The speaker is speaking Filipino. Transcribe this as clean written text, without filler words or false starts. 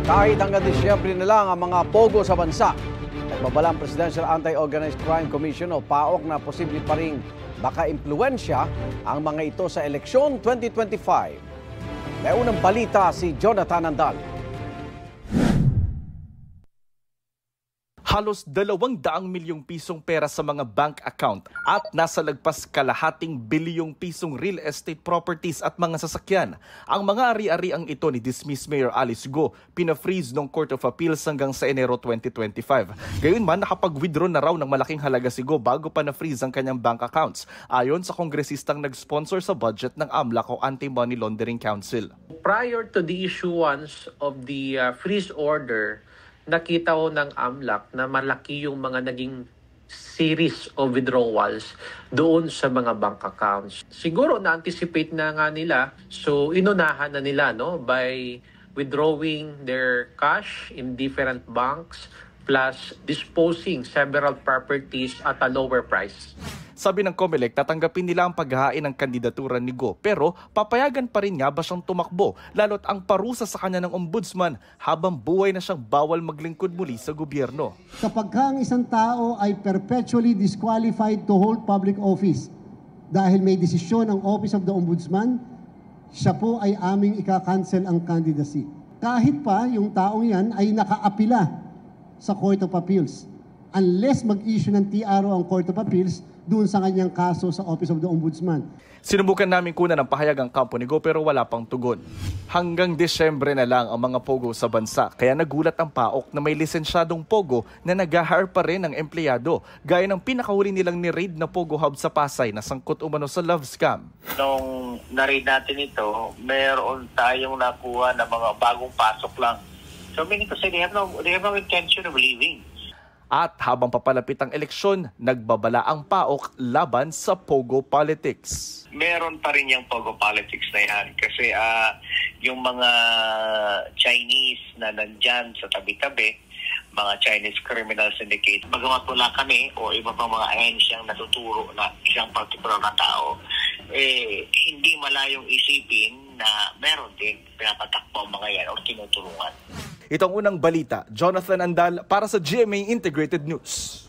Kahit hanggang Disyembre na lang ang mga pogo sa bansa, nagbabala ang Presidential Anti-Organized Crime Commission o PAOC na posible pa rin baka impluwensya ang mga ito sa eleksyon 2025. May unang balita si Jonathan Andal. Halos 200 milyong pisong pera sa mga bank account at nasa lagpas kalahating bilyong pisong real estate properties at mga sasakyan. Ang mga ari-ariang ito ni dismissed Mayor Alice Go pina-freeze ng Court of Appeals hanggang sa Enero 2025. Gayunman, nakapag-withdraw na raw ng malaking halaga si Go bago pa na-freeze ang kanyang bank accounts, ayon sa kongresistang nag-sponsor sa budget ng AMLAC o Anti-Money Laundering Council. Prior to the issuance of the freeze order, nakita ko ng AMLAC na malaki yung mga naging series of withdrawals doon sa mga bank accounts. Siguro na-anticipate na nga nila, so inunahan na nila by withdrawing their cash in different banks plus disposing several properties at a lower price. Sabi ng COMELEC, tatanggapin nila ang paghahain ng kandidatura ni Go, pero papayagan pa rin nga ba siyang tumakbo, lalo't ang parusa sa kanya ng ombudsman habang buhay na siyang bawal maglingkod muli sa gobyerno. Kapag ang isang tao ay perpetually disqualified to hold public office dahil may desisyon ang Office of the Ombudsman, siya po ay aming ika-cancel ang candidacy. Kahit pa yung taong yan ay nakaapila sa Court of Appeals. Unless mag-issue ng TRO ang Court of Appeals doon sa kanyang kaso sa Office of the Ombudsman. Sinubukan namin kunan ng pahayag ang kampo ni Go pero wala pang tugon. Hanggang Disyembre na lang ang mga pogo sa bansa, kaya nagulat ang PAOK na may lisensyadong pogo na nag-hire pa rin ng empleyado, gaya ng pinakahuli nilang ni-raid na Pogo Hub sa Pasay na sangkot umano sa love scam. Nung na-raid natin ito, meron tayong nakuha na mga bagong pasok lang. So meaning to say they have no intention of leaving. At habang papalapit ang eleksyon, nagbabala ang PAOK laban sa Pogo politics. Meron pa rin yung Pogo politics na yan kasi yung mga Chinese na nandyan sa tabi-tabi, mga Chinese criminal syndicate, bagamat wala kami o iba pang mga ahensyang natuturo na isang particular na tao, hindi malayong isipin na meron din pinapatakbo ang mga yan o tinutulungan. Itong unang balita, Jonathan Andal para sa GMA Integrated News.